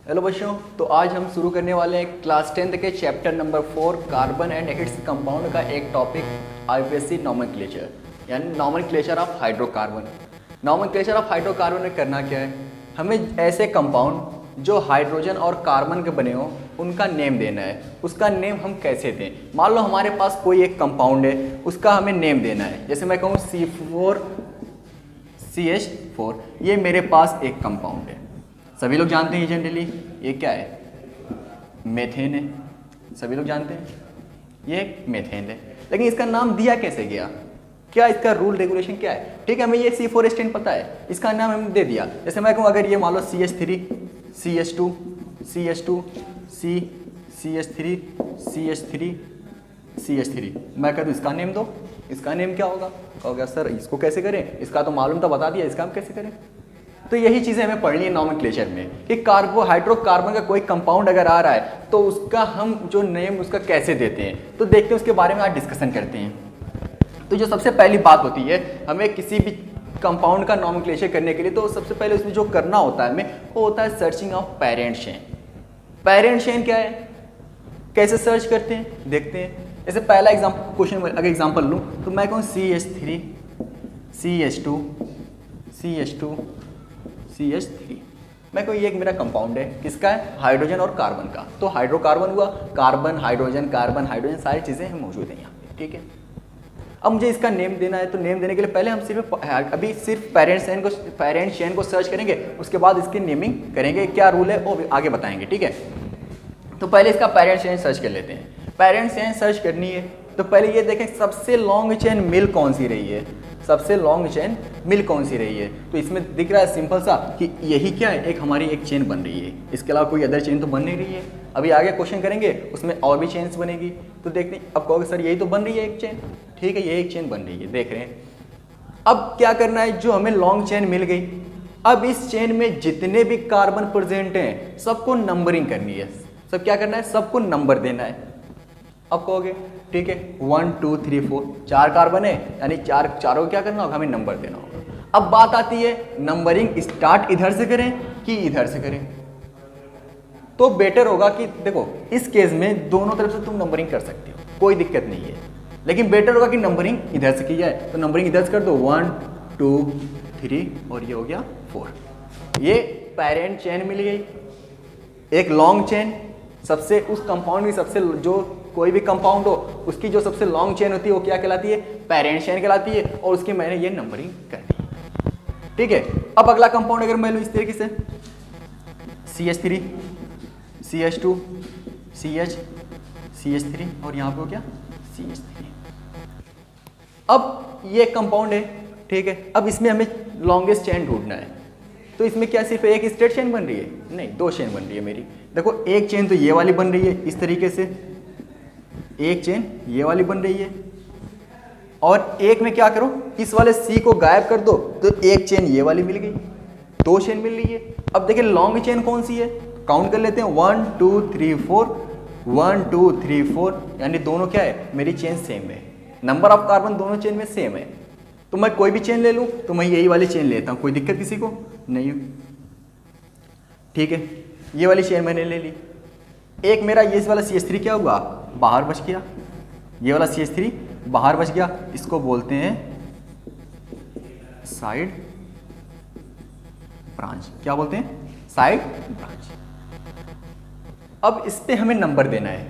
Hello बच्चों, तो आज हम शुरू करने वाले हैं क्लास 10th के chapter number 4 carbon and its compound का एक टॉपिक आईपीएससी नोमेनक्लेचर यानी nomenclature of hydrocarbon. Nomenclature of hydrocarbon में करना क्या है, हमें ऐसे कंपाउंड जो हाइड्रोजन और कार्बन के बने हो उनका नेम देना है। उसका नेम हम कैसे दें, मान लो हमारे पास कोई एक कंपाउंड है, उसका हमें नेम देना है। जैसे मैं कहूँ C4CH4, ये मेरे पास एक कंपाउंड है, सभी लोग जानते हैं जनरली ये क्या है, मेथेन है। सभी लोग जानते हैं ये मेथेन है, लेकिन इसका नाम दिया कैसे गया, क्या इसका रूल रेगुलेशन क्या है। ठीक है, हमें ये C4H10 पता है, इसका नाम हमने दे दिया। जैसे मैं कहूँ अगर ये मान लो CH3 CH2 CH2 CH3 CH3 CH3, मैं कह दूँ इसका नेम दो, इसका नेम क्या होगा। कहोगे सर इसको कैसे करें, इसका तो मालूम था बता दिया, इसका हम कैसे करें। तो यही चीज़ें हमें पढ़नी है नोमेनक्लेचर में कि हाइड्रोकार्बन का कोई कंपाउंड अगर आ रहा है तो उसका हम जो नेम उसका कैसे देते हैं, तो देखते हैं उसके बारे में आज डिस्कशन करते हैं। तो जो सबसे पहली बात होती है हमें किसी भी कंपाउंड का नोमेनक्लेचर करने के लिए, तो सबसे पहले उसमें जो करना होता है हमें वो होता है searching of parent chain. Parent chain क्या है, कैसे सर्च करते हैं देखते हैं। जैसे पहला क्वेश्चन अगर एग्जाम्पल लूँ तो मैं कहूँ CH3 CH2 CH2 CH3, मैं कोई एक मेरा कंपाउंड है, किसका है, हाइड्रोजन और कार्बन का। तो हाइड्रोकार्बन हुआ, कार्बन हाइड्रोजन सारी चीज़ें मौजूद हैं यहाँ पे। ठीक है, अब मुझे इसका नेम देना है, तो नेम देने के लिए पहले हम सिर्फ पेरेंट चेन को सर्च करेंगे, उसके बाद इसकी नेमिंग करेंगे, क्या रूल है वो आगे बताएंगे। ठीक है, तो पहले इसका पेरेंट चेन सर्च कर लेते हैं। पेरेंट चेन सर्च करनी है तो पहले ये देखें सबसे लॉन्ग चेन मिल कौन सी रही है, सबसे लॉन्ग चेन मिल कौन सी रही है। तो इसमें दिख रहा है सिंपल सा कि यही क्या है, एक हमारी एक चेन बन रही है, इसके अलावा कोई अदर चेन तो बन नहीं रही है। अभी आगे क्वेश्चन करेंगे उसमें और भी चेन्स बनेगी, तो देखते हैं। अब कहोगे सर यही तो बन रही है एक चेन, ठीक है ये एक चेन बन रही है, देख रहे हैं। अब क्या करना है, जो हमें लॉन्ग चेन मिल गई, अब इस चेन में जितने भी कार्बन प्रेजेंट हैं सबको नंबरिंग करनी है। सब क्या करना है, सबको नंबर देना है। अब कहोगे ठीक है 1 2 3 4, 4 कार्बन है यानी चारों को क्या करना होगा, हमें नंबर देना होगा। अब बात आती है नंबरिंग स्टार्ट इधर से करें कि इधर से करें, तो बेटर होगा कि देखो इस केस में दोनों तरफ से तुम नंबरिंग कर सकते हो, कोई दिक्कत नहीं है, लेकिन बेटर होगा कि नंबरिंग इधर से की जाए। तो नंबरिंग इधर से कर दो 1 2 3 और ये हो गया 4। ये पेरेंट चेन मिल गई, एक लॉन्ग चेन, सबसे उस कंपाउंड की सबसे जो कोई भी कंपाउंड हो उसकी जो सबसे लॉन्ग चेन होती है वो क्या कहलाती है, पेरेंट चेन कहलाती है, और उसकी मैंने ये नंबरिंग कर दी। ठीक है, अब अगला कंपाउंड अगर मैं लूँ इस तरीके से CH3 CH2 CH3 और यहाँ पे हो क्या CH3। अब ये कंपाउंड है, ठीक है, अब इसमें हमें लॉन्गेस्ट चेन ढूंढना है। तो इसमें क्या सिर्फ एक स्ट्रेट चेन बन रही है, नहीं दो चेन बन रही है मेरी। देखो एक चेन तो ये वाली बन रही है इस तरीके से, एक चेन ये वाली बन रही है, और एक में क्या करो इस वाले C को गायब कर दो तो एक चेन ये वाली मिल गई, दो चेन मिल रही है। अब देखिए लॉन्ग चेन कौन सी है, काउंट कर लेते हैं 1 2 3 4 1 2 3 4, यानी दोनों क्या है मेरी चेन सेम है, नंबर ऑफ कार्बन दोनों चेन में सेम है। तो मैं कोई भी चेन ले लूं तो मैं यही वाली चेन लेता हूं, कोई दिक्कत किसी को नहीं। ठीक है, ये वाली चेन मैंने ले ली। एक मेरा ये वाला CH3 क्या हुआ, बाहर बच गया, ये वाला CH3 बाहर बच गया, इसको बोलते हैं साइड ब्रांच। क्या बोलते हैं, साइड ब्रांच। अब इस पे हमें नंबर देना है।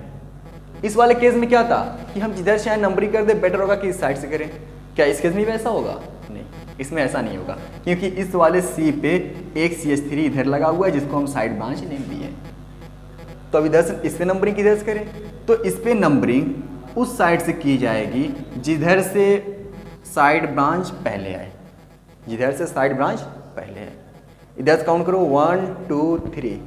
इस वाले केस में क्या था कि हम जिधर चाहे नंबरिंग कर दे, बेटर होगा कि इस साइड से करें। क्या इस केस में भी ऐसा होगा, नहीं इसमें ऐसा नहीं होगा, क्योंकि इस वाले C पे एक CH3 इधर लगा हुआ है जिसको हम साइड ब्रांच नेम दिए। तो अब इधर से इस पे नंबरिंग किधर से करें, तो इस पे नंबरिंग उस साइड से की जाएगी जिधर से साइड ब्रांच पहले आए, जिधर से साइड ब्रांच पहले है। इधर से काउंट करो 1 2 3,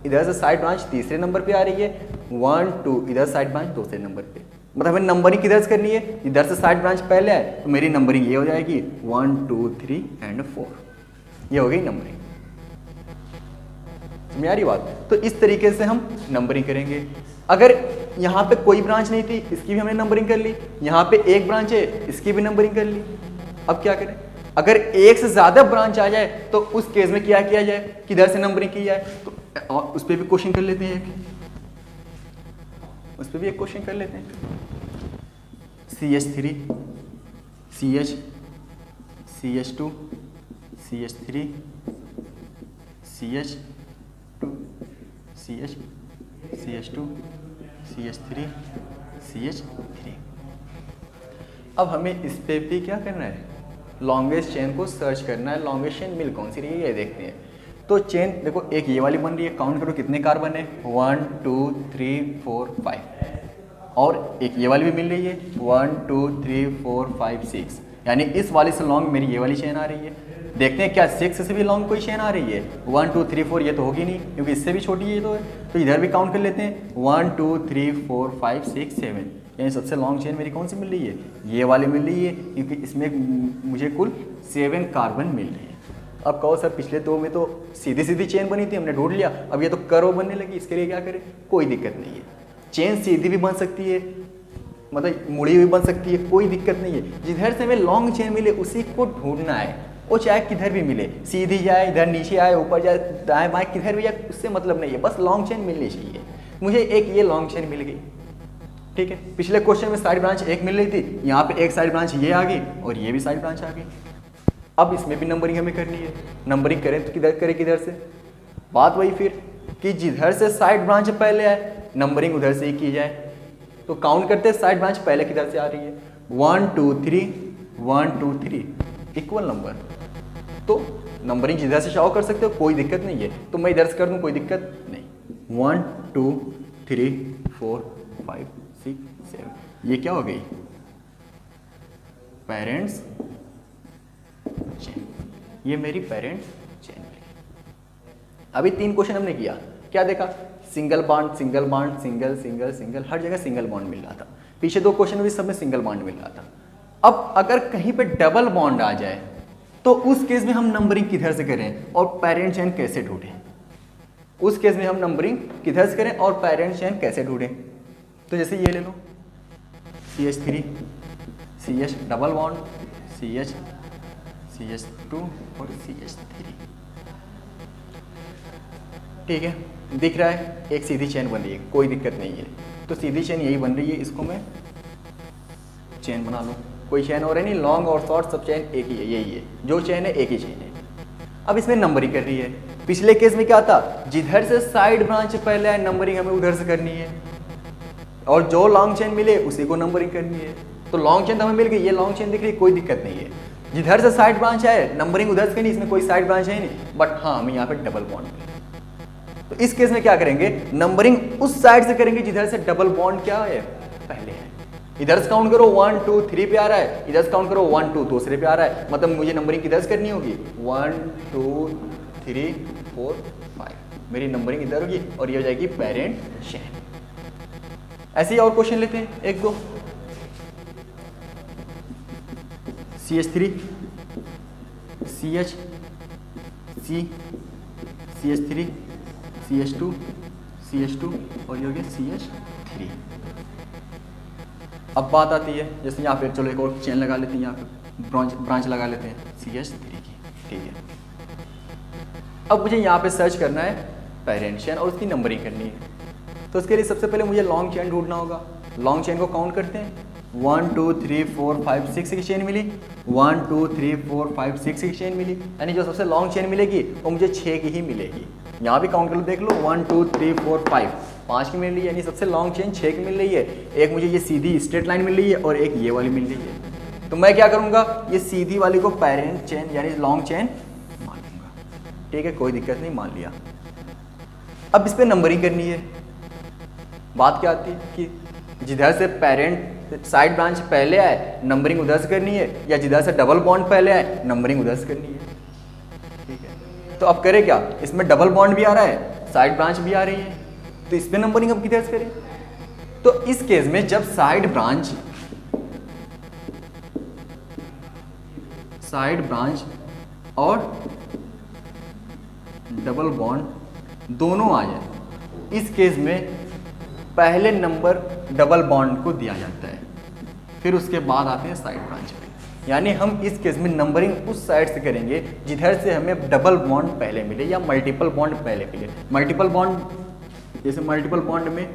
इधर से साइड ब्रांच तीसरे नंबर पे आ रही है, 1 2, इधर साइड ब्रांच दूसरे नंबर पे। मतलब हमें नंबरिंग किधर से करनी है, इधर से साइड ब्रांच पहले आए तो मेरी नंबरिंग ये हो जाएगी 1 2 3 एंड 4, ये हो गई नंबरिंग। समझ आ रही बात। तो इस तरीके से हम नंबरिंग करेंगे। अगर यहाँ पे कोई ब्रांच नहीं थी, इसकी भी हमने नंबरिंग कर ली, यहाँ पे एक ब्रांच है, इसकी भी नंबरिंग कर ली। अब क्या करें, अगर एक से ज्यादा ब्रांच आ जाए तो उस केस में क्या किया जाए, किधर से नंबरिंग की जाए, तो और उस पर भी क्वेश्चन कर लेते हैं उस पर भी एक क्वेश्चन कर लेते हैं। CH3 CH CH2 CH3 CH2 CH CH2 CH3 CH3। अब हमें इस पे भी क्या करना है, लॉन्गेस्ट चेन को सर्च करना है। लॉन्गेस्ट चेन मिल कौन सी रही है ये देखते हैं। तो चेन देखो, एक ये वाली बन रही है, काउंट करो कितने कार्बन है, 1 2 3 4 5, और एक ये वाली भी मिल रही है 1 2 3 4 5 6, यानी इस वाली से लॉन्ग मेरी ये वाली चेन आ रही है। देखते हैं क्या 6 से भी लॉन्ग कोई चेन आ रही है, 1 2 3 4 ये तो होगी नहीं क्योंकि इससे भी छोटी ये तो है। तो इधर भी काउंट कर लेते हैं 1 2 3 4 5 6 7, यानी सबसे लॉन्ग चेन मेरी कौन सी मिल रही है, ये वाली मिल रही है, क्योंकि इसमें मुझे कुल 7 कार्बन मिल रही है। अब कहो सर पिछले दो में तो सीधी सीधी चेन बनी थी, हमने ढूंढ लिया, अब ये तो कर्व बनने लगी, इसके लिए क्या करें, कोई दिक्कत नहीं है। चेन सीधी भी बन सकती है, मतलब मुड़ी हुई बन सकती है, कोई दिक्कत नहीं है। जिधर से हमें लॉन्ग चेन मिले उसी को ढूंढना है, वो चाहे किधर भी मिले, सीधी जाए, इधर नीचे आए, ऊपर जाए, दाएं बाएं, किधर भी जाए, उससे मतलब नहीं है, बस लॉन्ग चेन मिलनी चाहिए। मुझे एक ये लॉन्ग चेन मिल गई, ठीक है। पिछले क्वेश्चन में साइड ब्रांच एक मिल रही थी, यहाँ पे एक साइड ब्रांच ये आ गई और ये भी साइड ब्रांच आ गई। अब इसमें भी नंबरिंग हमें करनी है। नंबरिंग करें तो किधर करें, किधर से, बात वही फिर कि जिधर से साइड ब्रांच पहले आए नंबरिंग उधर से ही की जाए। तो काउंट करते हैं साइड ब्रांच पहले किधर से आ रही है, 1 2 3 1 2 3 इक्वल नंबर। तो नंबरिंग जिधर से चाहो कर सकते हो, कोई दिक्कत नहीं है। तो मैं इधर से कर दूं, कोई दिक्कत नहीं। 1 2 3 4 5 6 7, ये क्या हो गई, पेरेंट्स चेन, ये मेरी पेरेंट्स चेन मिली। अभी 3 क्वेश्चन हमने किया, क्या देखा, single bond single bond single single single, हर जगह सिंगल बॉन्ड मिल रहा था। पीछे 2 क्वेश्चन में भी सब में सिंगल बॉन्ड मिल रहा था। अब अगर कहीं पे डबल बॉन्ड आ जाए तो उस केस में हम नंबरिंग किधर से करें और पेरेंट चेन कैसे ढूंढें, उस केस में हम नंबरिंग किधर से करें और पेरेंट चेन कैसे ढूंढें। तो जैसे ये ले लो, CH3 CH double bond CH CH2 और CH3, ठीक है, दिख रहा है एक सीधी चेन बन रही है, कोई दिक्कत नहीं है। तो सीधी चेन यही बन रही है, इसको मैं चेन बना लूँ, कोई चेन और है नहीं, लॉन्ग और शॉर्ट सब चेन एक ही है, यही है, जो चेन है एक ही चेन है। अब इसमें नंबरिंग कर रही है। पिछले केस में क्या था, जिधर से साइड ब्रांच पहले आए नंबरिंग हमें उधर से करनी है, और जो लॉन्ग चेन मिले उसी को नंबरिंग करनी है। तो लॉन्ग चेन तो हमें मिल गई, ये लॉन्ग चेन दिख रही है, कोई दिक्कत नहीं है। जिधर से साइड ब्रांच आए नंबरिंग उधर से करनी, इसमें कोई साइड ब्रांच है नहीं, बट हाँ हमें यहाँ पे डबल बॉन्ड मिले। तो इस केस में क्या करेंगे, नंबरिंग उस साइड से करेंगे जिधर से डबल बॉन्ड क्या है, पहले है। इधर से काउंट करो 1 2 3 पे आ रहा है, इधर से काउंट करो 1 2 दूसरे पे आ रहा है, मतलब मुझे नंबरिंग किधर से करनी होगी, 1 2 3 4 5, मेरी नंबरिंग इधर होगी और ये हो जाएगी पेरेंट चेन। ऐसे ही और क्वेश्चन लेते हैं, एक दो। CH3 CH C CH3 CH2 CH2 और ये हो गया CH3। अब बात आती है, जैसे यहाँ पे चलो एक और चेन लगा लेते हैं, यहाँ पे ब्रांच लगा लेते हैं CH3 की, ठीक है। अब मुझे यहाँ पे सर्च करना है पेरेंट चेन और उसकी नंबरिंग करनी है। तो उसके लिए सबसे पहले मुझे लॉन्ग चेन ढूंढना होगा। लॉन्ग चेन को काउंट करते हैं, 1 2 3 4 5 6 की चेन मिली, 1 2 3 4 5 6 की चेन मिली, यानी जो सबसे लॉन्ग चेन मिलेगी वो मुझे 6 की ही मिलेगी। यहाँ भी काउंट कर लो, देख लो 1 2 3 4 5 की मिल रही है, यानी सबसे लॉन्ग चेन 6 की मिल रही है। एक मुझे ये सीधी स्ट्रेट लाइन मिल रही है और एक ये वाली मिल रही है। तो मैं क्या करूँगा, ये सीधी वाली को पेरेंट चेन यानी लॉन्ग चेन मान लूँगा, ठीक है, कोई दिक्कत नहीं, मान लिया। अब इस पर नंबरिंग करनी है। बात क्या आती है कि जिधर से पेरेंट साइड ब्रांच पहले आए नंबरिंग उधर से करनी है, या जिधर से डबल बॉन्ड पहले आए नंबरिंग उधर से करनी है, ठीक है। तो अब करें क्या, इसमें डबल बॉन्ड भी आ रहा है, साइड ब्रांच भी आ रही है, तो इसमें नंबरिंग अब किधर से करें। तो इस केस में जब साइड ब्रांच और डबल बॉन्ड दोनों आ जाए, इस केस में पहले नंबर डबल बॉन्ड को दिया जाता है, फिर उसके बाद आते हैं साइड ब्रांच पे। यानी हम इस केस में नंबरिंग उस साइड से करेंगे जिधर से हमें डबल बॉन्ड पहले मिले या मल्टीपल बॉन्ड पहले मिले। मल्टीपल बॉन्ड, जैसे मल्टीपल बॉन्ड में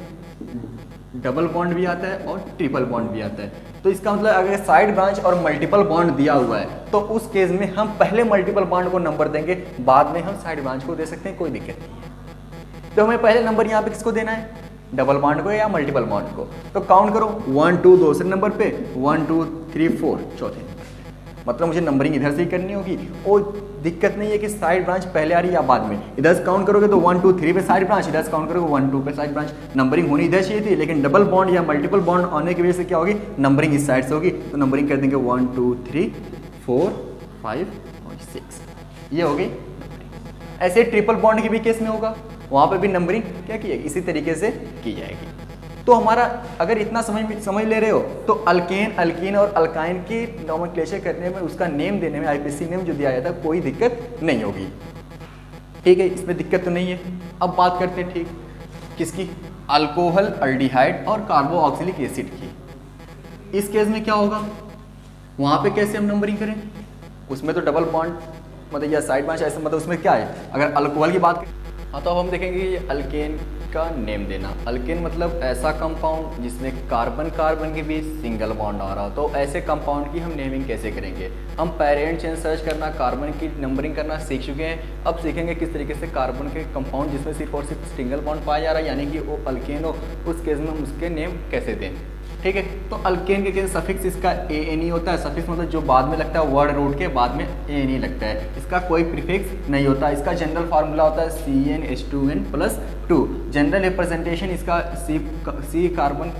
डबल बॉन्ड भी आता है और ट्रिपल बॉन्ड भी आता है। तो इसका मतलब अगर साइड ब्रांच और मल्टीपल बॉन्ड दिया हुआ है तो उस केस में हम पहले मल्टीपल बॉन्ड को नंबर देंगे, बाद में हम साइड ब्रांच को दे सकते हैं, कोई दिक्कत नहीं है। तो हमें पहले नंबर यहाँ पे किसको देना है, डबल बॉन्ड को या मल्टीपल बॉन्ड को। तो काउंट करो 1 2 दूसरे नंबर पे, 1 2 3 4 चौथे नंबर पे। मतलब मुझे नंबरिंग इधर से ही करनी होगी और दिक्कत नहीं है कि साइड ब्रांच पहले आ रही है या बाद में। इधर से काउंट करोगे तो 1 2 3 पे साइड ब्रांच, इधर से काउंट करोगे 1 2 पे साइड ब्रांच। नंबरिंग होनी इधर चाहिए थी, लेकिन डबल बॉन्ड या मल्टीपल बॉन्ड आने की वजह से क्या होगी, नंबरिंग इस साइड से होगी। तो नंबरिंग कर देंगे 1 2 3 4 5 और 6, ये हो गई। ऐसे ट्रिपल बॉन्ड के भी केस में होगा, वहाँ पे भी नंबरिंग क्या की जाएगी, इसी तरीके से की जाएगी। तो हमारा अगर इतना समझ ले रहे हो तो अल्केन, अल्कीन और अल्काइन की नोमेनक्लेचर करने में, उसका नेम देने में, आईपीसी नेम जो दिया जाता है, कोई दिक्कत नहीं होगी। ठीक है, इसमें दिक्कत तो नहीं है। अब बात करते हैं ठीक किसकी, अल्कोहल, अल्डिहाइड और कार्बोक्सिलिक एसिड की। इस केस में क्या होगा, वहाँ पे कैसे हम नंबरिंग करें, उसमें तो डबल बॉन्ड मतलब या साइड ब्रांच ऐसे, मतलब उसमें क्या है, अगर अल्कोहल की बात करें हाँ तो अब हम देखेंगे ये अल्केन का नेम देना। अल्केन मतलब ऐसा कंपाउंड जिसमें कार्बन कार्बन के बीच सिंगल बॉन्ड आ रहा हो। तो ऐसे कंपाउंड की हम नेमिंग कैसे करेंगे, हम पैरेंट चेन सर्च करना, कार्बन की नंबरिंग करना सीख चुके हैं। अब सीखेंगे किस तरीके से कार्बन के कंपाउंड जिसमें सिर्फ और सिर्फ सिंगल बॉन्ड पाया जा रहा है, यानी कि वो अल्केन हो, उस केस में हम उसके नेम कैसे दें। ठीक है, तो अल्केन के केस सफिक्स इसका ANE होता है। सफिक्स मतलब जो बाद में लगता है, वर्ड रूट के बाद में ANE लगता है, इसका कोई प्रीफिक्स नहीं होता। इसका जनरल फार्मूला होता है CnH2n+2। जनरल रिप्रेजेंटेशन इसका C carbon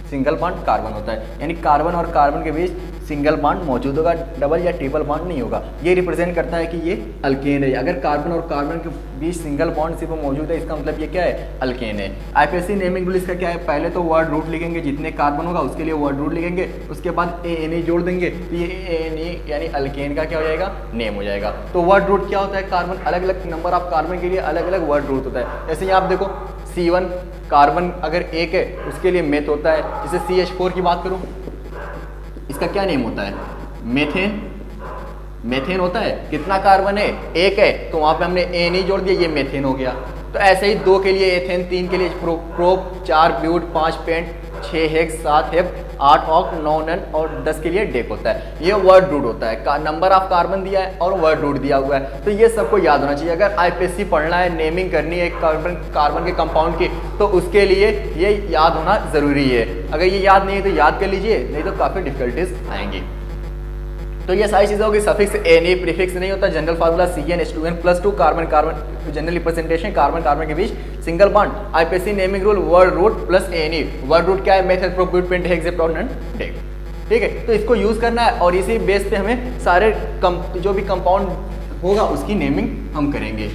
single bond carbon होता है, यानी कार्बन और कार्बन के बीच सिंगल बॉन्ड मौजूद होगा, डबल या ट्रिपल बॉन्ड नहीं होगा। ये रिप्रेजेंट करता है कि ये अल्केन है। अगर कार्बन और कार्बन के बीच सिंगल बॉन्ड सिर्फ मौजूद है, इसका मतलब ये क्या है, अल्केन है। आईपीसी नेमिंग रूल इसका क्या है, पहले तो वर्ड रूट लिखेंगे, जितने कार्बन होगा उसके लिए वर्ड रूट लिखेंगे, उसके बाद ANE जोड़ देंगे, तो ये ANE यानी अल्केन का क्या हो जाएगा, नेम हो जाएगा। तो वर्ड रूट क्या होता है, कार्बन, अलग अलग नंबर ऑफ कार्बन के लिए अलग अलग वर्ड रूट होता है। जैसे यहाँ आप देखो C1 कार्बन अगर एक है उसके लिए मेथ होता है। जैसे CH4 की बात करूं, इसका क्या नेम होता है, मेथेन। मेथेन होता है, कितना कार्बन है, एक है, तो वहां पे हमने ANE जोड़ दिया, ये मेथेन हो गया। तो ऐसे ही 2 के लिए एथेन, 3 के लिए प्रोप, 4 ब्यूट, 5 पेंट, 6 हेक्स, 7 हेप, 8 ऑक, 9 नन और 10 के लिए डेक होता है। ये वर्ड रूट होता है, नंबर ऑफ कार्बन दिया है और वर्ड रूट दिया हुआ है। तो ये सबको याद होना चाहिए। अगर आईपीसी पढ़ना है, नेमिंग करनी है कार्बन के कंपाउंड की, तो उसके लिए ये याद होना ज़रूरी है। अगर ये याद नहीं है तो याद कर लीजिए, नहीं तो काफ़ी डिफिकल्टीज आएंगी। तो ये सारी चीज़ें होगी। सफिक्स ANE, प्रीफिक्स नहीं होता। General formula CnH2n+2, carbon carbon, general representation carbon carbon के बीच single bond. IPC naming rule word root plus ANE। Word root क्या है, मेथड, प्रोप्यूट, पेंट, हेक्सेप्टोन एंड डेक। ठीक है, तो इसको यूज़ करना है और इसी बेस पे हमें सारे जो भी कंपाउंड होगा उसकी नेमिंग हम करेंगे।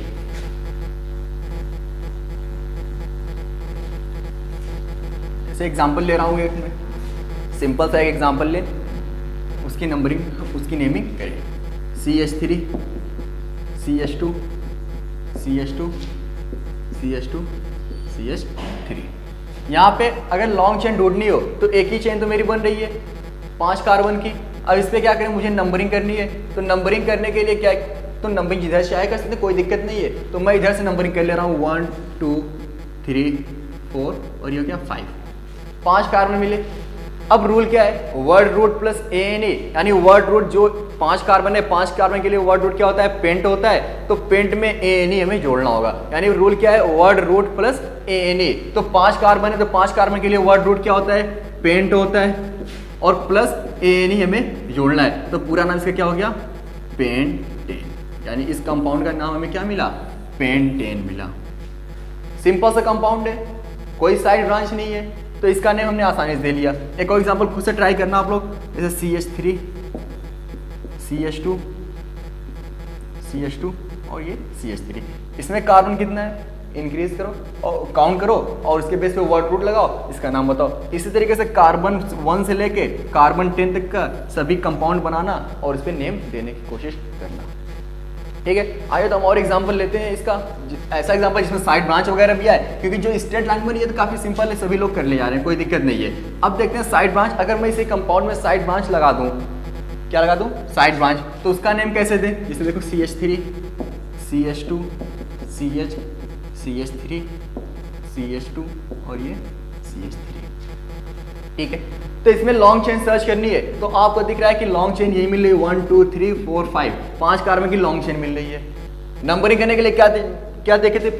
जैसे एग्जाम्पल ले रहा हूँ एक में, सिंपल सा एक एग्जाम्पल ले, उसकी नंबरिंग, उसकी नेमिंग करें। CH3, CH2, CH2, CH2, CH3। यहाँ पे अगर लॉन्ग चेन ढूंढनी हो तो एक ही चेन तो मेरी बन रही है 5 कार्बन की। अब इस पर क्या करें, मुझे नंबरिंग करनी है। तो नंबरिंग करने के लिए क्या, तो नंबरिंग जिधर से आए कर सकते, कोई दिक्कत नहीं है। तो मैं इधर से नंबरिंग कर ले रहा हूँ 1 2 3 4 और ये हो गया 5 कार्बन मिले। अब रूल क्या है, वर्ड रूट प्लस ANE, यानी वर्ड रूट जो 5 कार्बन है, 5 कार्बन के लिए वर्ड रूट क्या होता है, पेंट होता है। तो पेंट में ANE हमें जोड़ना होगा। यानी रूल क्या है, वर्ड रूट प्लस ANE। तो 5 कार्बन है तो 5 कार्बन के लिए वर्ड रूट क्या होता है, पेंट होता है, और प्लस ANE हमें जोड़ना है। तो पूरा नाम इसका क्या हो गया, पेंटेन। यानी इस कंपाउंड का नाम हमें क्या मिला, पेंटेन मिला। सिंपल सा कंपाउंड है, कोई साइड ब्रांच नहीं है, तो इसका नेम हमने आसानी से दे लिया। एक और एग्जांपल खुद से ट्राई करना आप लोग, जैसे CH3, CH2, CH2 और ये CH3। इसमें कार्बन कितना है, इंक्रीज करो और काउंट करो और उसके बेस पे वर्ड रूट लगाओ, इसका नाम बताओ। इसी तरीके से कार्बन 1 से लेके कार्बन 10 तक का सभी कंपाउंड बनाना और इस पर नेम देने की कोशिश करना। ठीक है, आइए तो हम और एग्जांपल लेते हैं इसका, ऐसा एग्जांपल जिसमें साइड ब्रांच वगैरह भी आए, क्योंकि जो स्ट्रेट लाइन बनी है तो काफ़ी सिंपल है, सभी लोग कर ले जा रहे हैं, कोई दिक्कत नहीं है। अब देखते हैं साइड ब्रांच। अगर मैं इसे कंपाउंड में साइड ब्रांच लगा दूं क्या लगा दूं, साइड ब्रांच। तो उसका नेम कैसे दें, जैसे देखो CH3 CH2 CH CH3 CH2 और ये CH3, ठीक है। तो इसमें लॉन्ग चेन सर्च करनी है, तो आपको दिख रहा है कि लॉन्ग चेन यही मिल रही है 1 2 3 4 5, 5 कार्बन की लॉन्ग चेन मिल रही है। नंबरिंग करने के लिए क्या देखे थे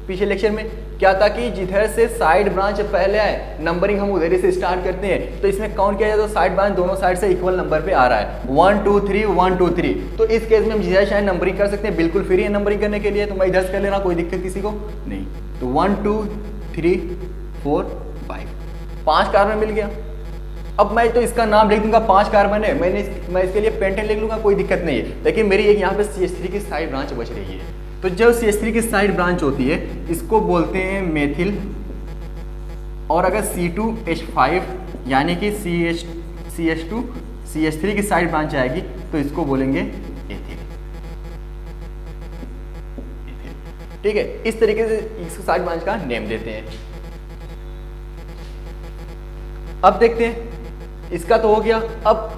पीछे लेक्चर में, क्या था कि जिधर से साइड ब्रांच पहले आए नंबरिंग हम उधर से स्टार्ट करते हैं। तो इसमें काउंट किया जाए तो साइड ब्रांच दोनों साइड से इक्वल नंबर पे आ रहा है 1 2 3 1 2 3। तो इस केस में हम जिधर चाहे नंबरिंग कर सकते हैं, बिल्कुल फ्री है नंबरिंग करने के लिए। तो मैं इधर से कर लेना, कोई दिक्कत किसी को नहीं। तो 1 2 3 4 5, 5 कार्बन मिल गया। अब मैं तो इसका नाम लिख दूंगा, 5 कार्बन है, मैं इसके लिए पेंटेन लिख लूंगा, कोई दिक्कत नहीं है। लेकिन मेरी एक यहाँ पे CH3 की साइड ब्रांच बच रही है। तो जो CH3 की साइड ब्रांच होती है इसको बोलते हैं मेथिल, और अगर C2H5 यानी कि CH2 CH3 की साइड ब्रांच आएगी तो इसको बोलेंगे एथिल, ठीक है। इस तरीके से इस साइड ब्रांच का नेम देते हैं। अब देखते हैं, इसका तो हो गया। अब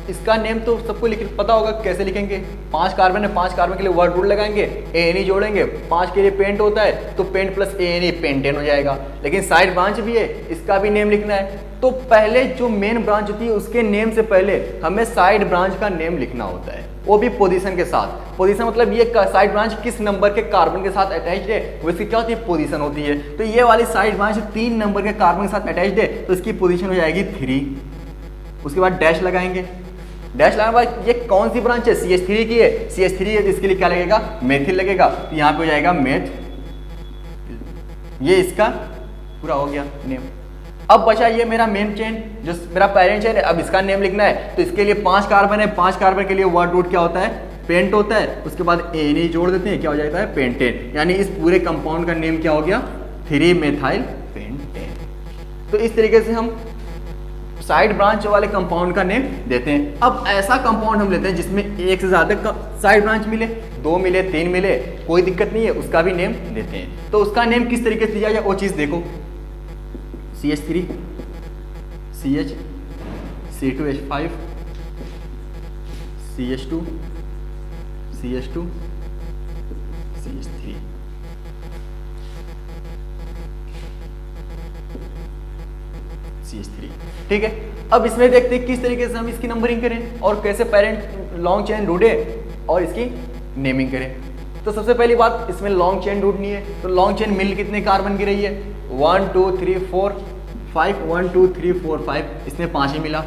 इसका नेम तो सबको पता होगा कैसे लिखेंगे। 5 कार्बन है, 5 कार्बन के लिए वर्ड रूल लगाएंगे, ANE जोड़ेंगे, 5 के लिए पेंट होता है तो पेंट प्लस ANE पेंटेन हो जाएगा। लेकिन साइड ब्रांच भी है, इसका भी नेम लिखना है। तो पहले जो मेन ब्रांच होती है उसके नेम से पहले हमें साइड ब्रांच का नेम लिखना होता है, वो भी पोजीशन के साथ। पोजीशन मतलब ये साइड ब्रांच किस नंबर के कार्बन के साथ अटैच्ड है, वो इसकी क्या होती है, पोजीशन होती है। तो ये वाली साइड ब्रांच 3 नंबर के कार्बन के साथ अटैच्ड है तो इसकी पोजीशन हो जाएगी 3। उसके बाद डैश लगाएंगे, डैश लगाने के बाद ये कौन सी ब्रांच है, CH3 की है, CH3 है, इसके लिए क्या लगेगा, मेथिल लगेगा। तो यहाँ पे हो जाएगा मेथ, ये इसका पूरा हो गया नेम। अब बचा ये मेरा मेन चेन जो मेरा पेरेंट चेन है, अब इसका नेम लिखना है। तो इसके लिए 5 कार्बन है, 5 कार्बन के लिए वर्ड रूट क्या होता है, पेंट होता है। उसके बाद ANE जोड़ देते हैं, क्या हो जाता है, पेंटेन। यानी इस पूरे कंपाउंड का नेम क्या हो गया, 3 मेथाइल पेंटेन। तो इस तरीके से हम साइड ब्रांच वाले कंपाउंड का नेम देते हैं। अब ऐसा कंपाउंड हम लेते हैं जिसमें एक से ज़्यादा साइड ब्रांच मिले, 2 मिले, 3 मिले, कोई दिक्कत नहीं है, उसका भी नेम देते हैं। तो उसका नेम किस तरीके से दिया जाए वो चीज़ देखो, CH3 CH C2H5 CH2 CH2 CH3, CH3, ठीक है। अब इसमें देखते हैं किस तरीके से हम इसकी नंबरिंग करें और कैसे पेरेंट लॉन्ग चेन ढूंढे और इसकी नेमिंग करें। तो सबसे पहली बात, इसमें लॉन्ग चेन ढूंढनी है। तो लॉन्ग चेन मिल कितने कार्बन की रही है, 1 2 3 4 5, 1 2 3 4 5, इसमें 5 ही मिला।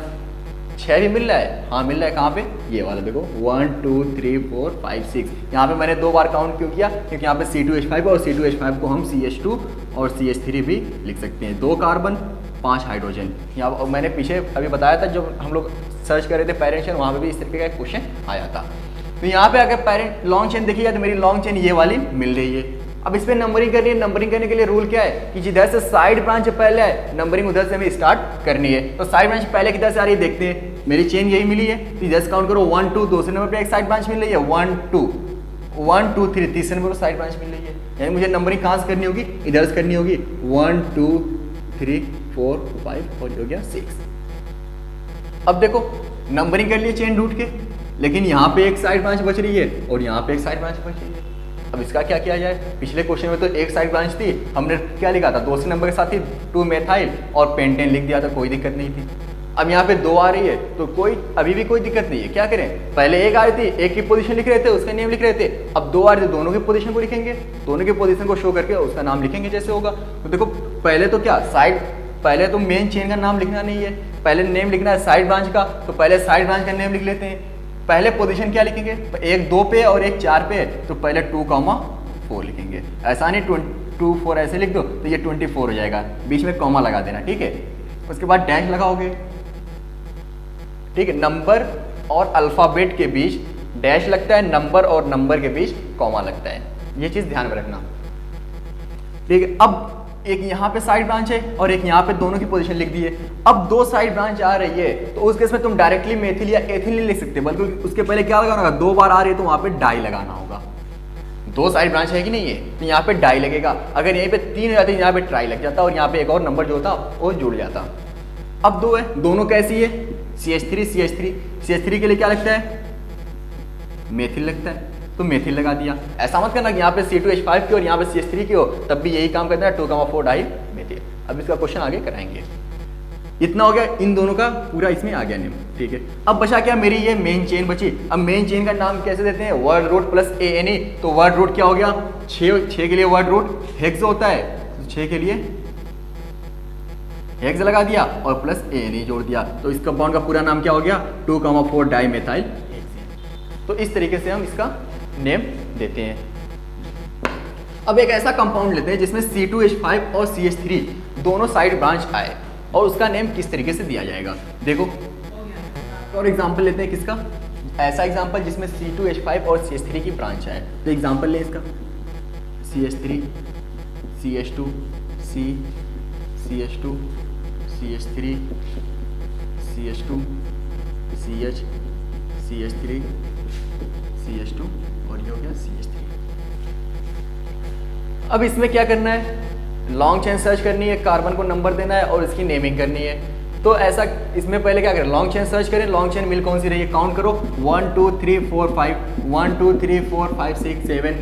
6 भी मिल रहा है, हाँ मिल रहा है, कहाँ पे, ये वाला देखो 1 2 3 4 5 6। यहाँ पे मैंने 2 बार काउंट क्यों किया, क्योंकि यहाँ पे C2H5 और C2H5 को हम CH2 और CH3 भी लिख सकते हैं। 2 कार्बन 5 हाइड्रोजन। यहाँ मैंने पीछे अभी बताया था जब हम लोग सर्च कर रहे थे पेरेंट चेन, वहाँ पे भी इस तरीके का एक क्वेश्चन आया था। तो यहाँ पे अगर पेरेंट लॉन्ग चेन देखिएगा तो मेरी लॉन्ग चेन ये वाली मिल रही है। अब इस पर नंबरिंग करनी है। नंबरिंग करने के लिए रूल क्या है कि जिधर से साइड ब्रांच पहले है नंबरिंग उधर से हमें स्टार्ट करनी है। तो साइड ब्रांच पहले किधर से आ रही है देखते हैं। मेरी चेन यही मिली है तो इधर से काउंट करो 1 2, दूसरे नंबर पे एक साइड ब्रांच मिल रही है 1 2 1 2 3, तीसरे नंबर पर साइड ब्रांच मिल रही है। यानी मुझे नंबरिंग कहाँ से करनी होगी, इधर से करनी होगी 1 2 3 4 5 और हो गया 6। अब देखो नंबरिंग कर लिए चेन ढूंढ के, लेकिन यहाँ पे एक साइड ब्रांच बच रही है और यहाँ पे एक साइड ब्रांच बच रही है। अब इसका क्या किया जाए, पिछले क्वेश्चन में तो एक साइड ब्रांच थी, हमने क्या लिखा था, दूसरे नंबर के साथ ही 2 मेथाइल और पेंटेन लिख दिया था, कोई दिक्कत नहीं थी। अब यहाँ पे 2 आ रही है तो अभी भी कोई दिक्कत नहीं है। क्या करें, पहले एक आ रही थी, एक की पोजीशन लिख रहे थे, उसका नेम लिख रहे थे। अब 2 आ रही थी, दोनों की पोजीशन को लिखेंगे, दोनों की पोजीशन को शो करके उसका नाम लिखेंगे जैसे होगा। तो देखो पहले तो क्या पहले तो मेन चेन का नाम लिखना नहीं है, पहले नेम लिखना है साइड ब्रांच का। तो पहले साइड ब्रांच का नेम लिख लेते हैं। पहले पोजीशन क्या लिखेंगे, एक 2 पे और एक 4 पे, तो पहले 2,4 लिखेंगे। ऐसा नहीं 2 4 ऐसे लिख दो तो ये 24 हो जाएगा, बीच में कॉमा लगा देना, ठीक है। उसके बाद डैश लगाओगे, ठीक है। नंबर और अल्फाबेट के बीच डैश लगता है, नंबर और नंबर के बीच कॉमा लगता है, ये चीज ध्यान में रखना, ठीक है। अब एक यहाँ पे साइड ब्रांच है और एक यहाँ पे, दोनों की पोजीशन लिख दी है। अब 2 साइड ब्रांच आ रही है तो उस केस में तुम डायरेक्टली मेथिल या एथिल नहीं लिख सकते, बल्कि उसके पहले क्या लगाना होगा, 2 बार आ रही है तो वहां पे डाई लगाना होगा। 2 साइड ब्रांच है कि नहीं है तो यहाँ पे डाई लगेगा। अगर यहीं पे 3 हो जाती है यहाँ पे ट्राई लग जाता और यहाँ पे एक और नंबर जो होता वो जुड़ जाता। अब 2 है, दोनों कैसी है, CH3 के लिए क्या लगता है? मेथिल लगता है, तो मेथिल लगा दिया। ऐसा मत करना कि यहाँ पे C2H5 की और यहाँ पे CH3 की हो, तब भी यही काम करना है, 2,4 डाई मेथिल। अब इसका क्वेश्चन आगे कराएंगे। इतना हो गया, इन दोनों का पूरा इसमें आ गया नेम, ठीक है। अब बचा क्या, मेरी ये मेन चेन बची। अब मेन चेन का नाम कैसे देते हैं? Word root plus ANE। तो वर्ड रूट क्या हो गया? 6 के लिए वर्ड रूट हेक्स होता है, तो 6 के लिए हेक्स लगा दिया और प्लस ANE जोड़ दिया, तो इस कंपाउंड का पूरा नाम क्या हो गया? 2,4 डाई मेथाइल हेक्सेन। तो इस तरीके से हम इसका नेम देते हैं। अब एक ऐसा कंपाउंड लेते हैं जिसमें C2H5 और CH3 दोनों साइड ब्रांच आए, और उसका नेम किस तरीके से दिया जाएगा। देखो, और एग्जांपल लेते हैं किसका? ऐसा एग्जांपल जिसमें C2H5 और CH3 की ब्रांच है। तो एग्जांपल ले इसका, CH3 CH2 C CH2 CH3 CH2 CH CH3 CH2 और ये हो गया CH3। अब इसमें क्या करना है? लॉन्ग चेन सर्च करनी है, कार्बन को नंबर देना है और इसकी नेमिंग करनी है। तो ऐसा इसमें पहले क्या करें? लॉन्ग चेन सर्च करें। लॉन्ग चेन मिल कौन सी रही है? काउंट करो, 1 2 3 4 5 1 2 3 4 5 6 7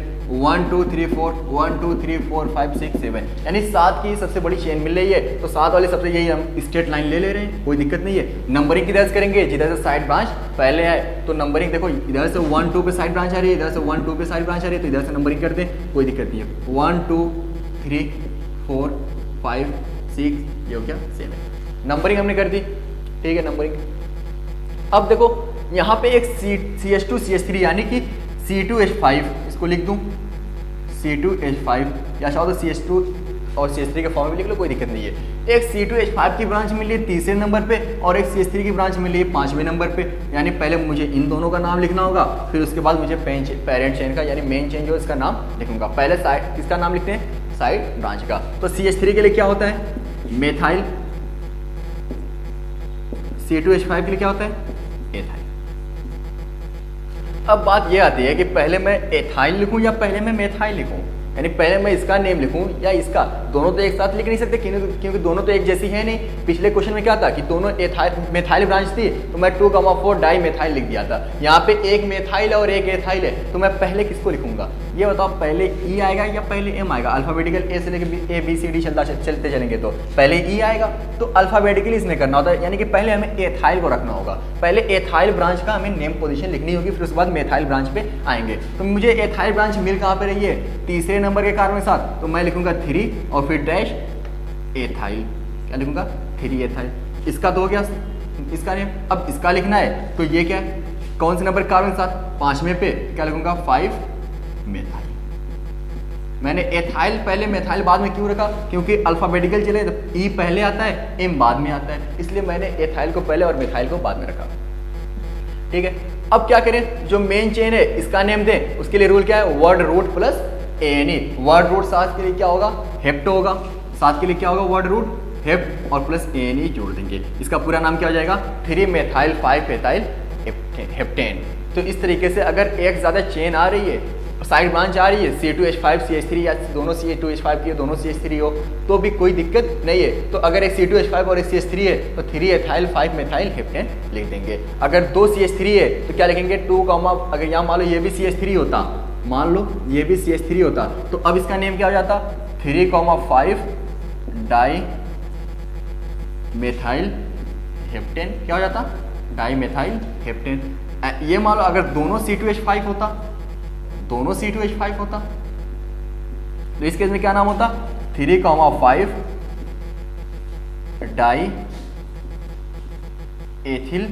1 2 3 4 1 2 3 4 5 6 7, यानी 7 की सबसे बड़ी चेन मिल रही है। तो 7 वाले सबसे यही हम स्ट्रेट लाइन ले रहे हैं, कोई दिक्कत नहीं है। नंबरिंग किधर से करेंगे? जिधर से साइड ब्रांच पहले है, तो नंबरिंग देखो, इधर से 1 2 पे साइड ब्रांच आ रही है, इधर से 1 2 पे साइड ब्रांच आ रही है, तो इधर से नंबरिंग करते हैं, कोई दिक्कत नहीं है। 1 2 3 4 5 6, ये हो गया 7। नंबरिंग हमने कर दी, ठीक है। नंबरिंग अब देखो, यहाँ पे एक CH2 CH3 यानी कि C2H5, इसको लिख दूँ C2H5, या चाहो तो CH2 और CH3 के फॉर्म में लिख लो, कोई दिक्कत नहीं है। एक C2H5 की ब्रांच मिली है तीसरे नंबर पे, और एक CH3 की ब्रांच मिली है 5वें नंबर पे। यानी पहले मुझे इन दोनों का नाम लिखना होगा, फिर उसके बाद मुझे पेरेंट चेन का यानी मेन चेन जो इसका नाम लिखूंगा। पहले साइड किसका नाम लिखते हैं? साइड ब्रांच का। तो CH3 के लिए क्या होता है? मेथाइल। C2H5 के लिए क्या होता है? एथाइल। अब बात ये आती है कि पहले मैं एथाइल लिखूं या पहले मैं मेथाइल लिखूं, यानी पहले मैं इसका नेम लिखूं या इसका। दोनों तो एक साथ लिख नहीं सकते, क्योंकि दोनों तो एक जैसी है नहीं। पिछले क्वेश्चन में क्या था कि दोनों मेथाइल ब्रांच थी, तो मैं 2,4 डाई मेथाइल लिख दिया था। यहाँ पे एक मेथाइल है और एक एथाइल है, तो मैं पहले किसको लिखूंगा? ये बताओ, पहले E आएगा या पहले M आएगा? अल्फाबेटिकल A से लेकर ABCD चलते चलेंगे, तो पहले E आएगा। तो अल्फाबेटिकली इसमें करना होता है, यानी कि पहले हमें एथाइल को रखना होगा। पहले एथाइल ब्रांच का हमें नेम पोजीशन लिखनी होगी, फिर उसके बाद मेथाइल ब्रांच पे आएंगे। तो मुझे एथाइल ब्रांच मिल कहाँ पे रही है? तीसरे नंबर के कार्बन के साथ, तो मैं लिखूंगा 3 और फिर डैश एथाइल। क्या लिखूंगा? 3 एथाइल। इसका तो हो गया इसका नेम। अब इसका लिखना है, तो ये क्या है? कौन से नंबर कार्बन के साथ? 5वें पे। क्या लिखूंगा? 5 मेथाइल। मैंने एथाइल पहले मेथाइल बाद में क्यों रखा? क्योंकि अल्फाबेटिकल चले तो E पहले आता है, M बाद में आता है, इसलिए मैंने एथाइल को पहले और मेथाइल को बाद में रखा, ठीक है। अब क्या करें? जो मेन चेन है इसका नेम दें, उसके लिए रूल क्या है? Word root plus ANE। Word root 7 के लिए क्या होगा? हेप्टो होगा। 7 के लिए क्या होगा? वर्ड रूट हेप्ट और प्लस ANE जोड़ देंगे। इसका पूरा नाम क्या हो जाएगा? 3 मेथाइल 5 एथाइल हेप्टेन। तो इस तरीके से अगर एक ज़्यादा चेन आ रही है, साइड ब्रांच आ रही है, C2H5 CH3 या दोनों C2H5 की दोनों CH3 हो, तो भी कोई दिक्कत नहीं है। तो अगर एक C2H5 और एक CH3 है, तो 3 एथाइल 5 मेथाइल हेप्टेन लिख देंगे। अगर 2 CH3 है तो क्या लिखेंगे? 2, अगर यहाँ मान लो ये भी CH3 होता, मान लो ये भी CH3 होता, तो अब इसका नेम क्या हो जाता? 3,5 डाई मेथाइल हेप्टेन। क्या हो जाता? Dimethyl heptane. ये मान लो अगर दोनों C2H5 होता, दोनों C2H5 होता, तो इस केस में क्या नाम होता? 3,5 डाई एथिल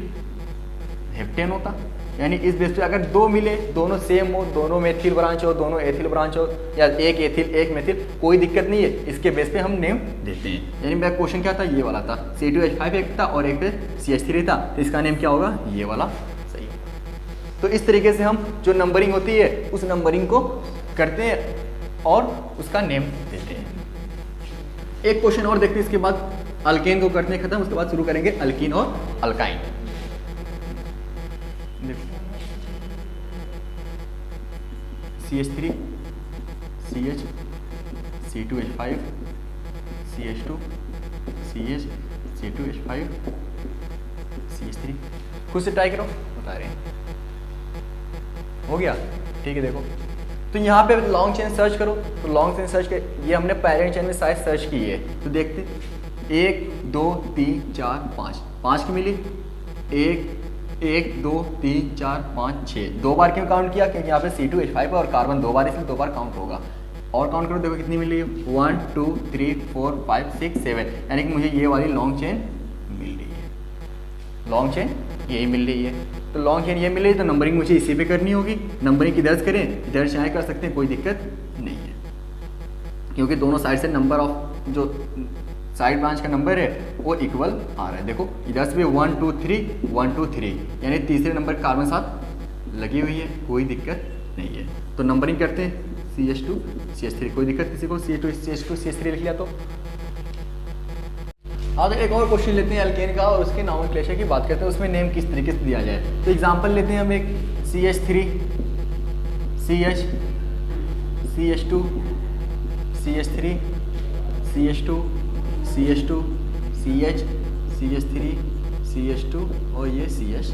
हेप्टेन होता। यानी इस बेस पे अगर दो मिले, दोनों सेम हो, दोनों मेथिल ब्रांच हो, दोनों एथिल ब्रांच हो, या एक एथिल एक मेथिल, कोई दिक्कत नहीं है। इसके बेस पे हम नेम देते हैं। यानी मेरा क्वेश्चन क्या था? ये वाला था। C2H5 एक था और एक CH3 था, तो इसका नेम क्या होगा? ये वाला सही होगा। तो इस तरीके से हम जो नंबरिंग होती है उस नंबरिंग को करते हैं और उसका नेम देते हैं। एक क्वेश्चन और देखते हैं, इसके बाद अल्केन को करते हैं खत्म, उसके बाद शुरू करेंगे अल्कीन और alkyne. CH3 CH C2H5 CH2 CH C2H5 CH3। खुद से ट्राई करो, बता रहे हैं। हो गया, ठीक है। देखो तो यहाँ पे लॉन्ग चेन सर्च करो, तो लॉन्ग चेन सर्च कर, ये हमने पैरेंट चेन में साइज सर्च की है, तो देखते 1 2 3 4 5, 5 की मिली, 1 2 3 4 5 6, 2 बार क्यों काउंट किया, क्योंकि यहाँ पे C2H5 है और कार्बन 2 बार, इसलिए 2 बार काउंट होगा। और काउंट करो, देखो कितनी मिली है, 1 2 3 4 5 6 7, यानी कि मुझे ये वाली लॉन्ग चेन मिल रही है, लॉन्ग चेन यही मिल रही है। तो लॉन्ग चेन ये मिल रही है, तो नंबरिंग मुझे इसी पे करनी होगी। नंबरिंग किधर करें, इधर चाहे कर सकते हैं, कोई दिक्कत नहीं है, क्योंकि दोनों साइड से नंबर ऑफ जो साइड ब्रांच का नंबर है वो इक्वल आ रहा है। देखो इधर से भी 1 2 3 1 2 3, यानी तीसरे नंबर कार्बन साथ लगी हुई है, कोई दिक्कत नहीं है। तो नंबरिंग करते हैं, CH2 CH3, कोई दिक्कत किसी को, CH2 CH3 लिख लिया। तो अगर एक और क्वेश्चन लेते हैं अल्केन का और उसके नॉमेनक्लेचर की बात करते हैं, उसमें नेम किस तरीके से दिया जाए। तो एग्जांपल लेते हैं हम एक CH3 CH CH2 CH3 CH2 CH2 CH CH3 CH2 और ये CH।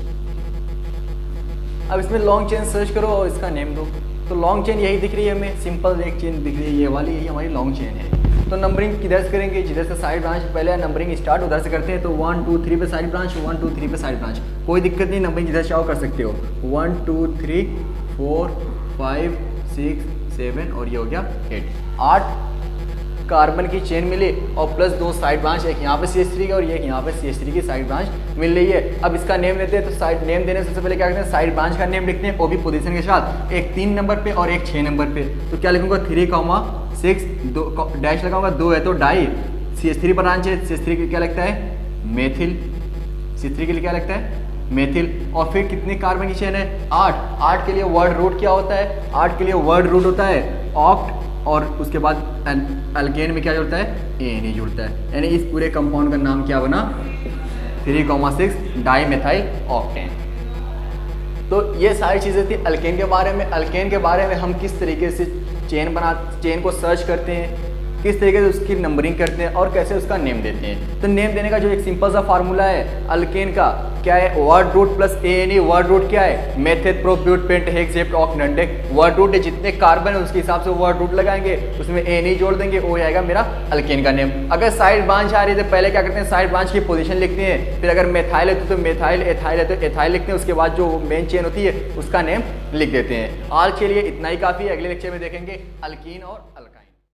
अब इसमें लॉन्ग चेन सर्च करो और इसका नेम दो। तो लॉन्ग चेन यही दिख रही है हमें, सिंपल एक चेन दिख रही है, ये वाली, यही हमारी लॉन्ग चेन है। तो नंबरिंग किधर से करेंगे, जिधर से साइड ब्रांच पहले नंबरिंग स्टार्ट उधर से करते हैं। तो 1 2 3 पे साइड ब्रांच, 1 2 3 पे साइड ब्रांच, कोई दिक्कत नहीं, नंबरिंग जिधर चाहो कर सकते हो। 1 2 3 4 5 6 7 और ये हो गया 8 कार्बन की चेन मिली और प्लस 2 साइड ब्रांच, एक यहाँ पे CH3 की और ये यहाँ पे CH3 की साइड ब्रांच मिल रही है। अब इसका नेम लेते हैं, तो साइड नेम देने से सबसे पहले क्या करते हैं, साइड ब्रांच का नेम लिखते हैं, वो भी पोजीशन के साथ, एक 3 नंबर पे और एक 6 नंबर पे। तो क्या लिखूंगा, 3,6 2 डैश लगाऊंगा, 2 है तो डाई, CH3 ब्रांच है, CH3 के क्या लगता है, मेथिल, CH3 के लिए क्या लगता है, मेथिल। और फिर कितनी कार्बन की चेन है, 8। 8 के लिए वर्ड रूट क्या होता है, 8 के लिए वर्ड रूट होता है ऑक्ट, और उसके बाद अल्केन में क्या जुड़ता है, ANE जुड़ता है, यानी इस पूरे कंपाउंड का नाम क्या बना, 3,6 डाई मेथाइल ऑक्टेन। तो ये सारी चीज़ें थी अल्केन के बारे में। अल्केन के बारे में हम किस तरीके से चेन को सर्च करते हैं, किस तरीके से उसकी नंबरिंग करते हैं और कैसे उसका नेम देते हैं। तो नेम देने का जो एक सिंपल सा फार्मूला है अल्केन का, क्या है, word root plus ANE। Word root क्या है, meth prop but pent hex hept octane. Word root है, जितने कार्बन है उसके हिसाब से वर्ड रूट लगाएंगे, उसमें ANE जोड़ देंगे, वो जाएगा मेरा अल्केन का नेम। अगर साइड ब्रांच आ रही है तो पहले क्या करते हैं, साइड ब्रांच की पोजीशन लिखते हैं, फिर अगर मेथाइल है तो मेथाइल, एथाइल है तो एथाइल लिखते हैं, उसके बाद जो मेन चेन होती है उसका नेम लिख देते हैं। आज के लिए इतना ही काफ़ी है, अगले लेक्चर में देखेंगे अल्कीन और अल्काइन।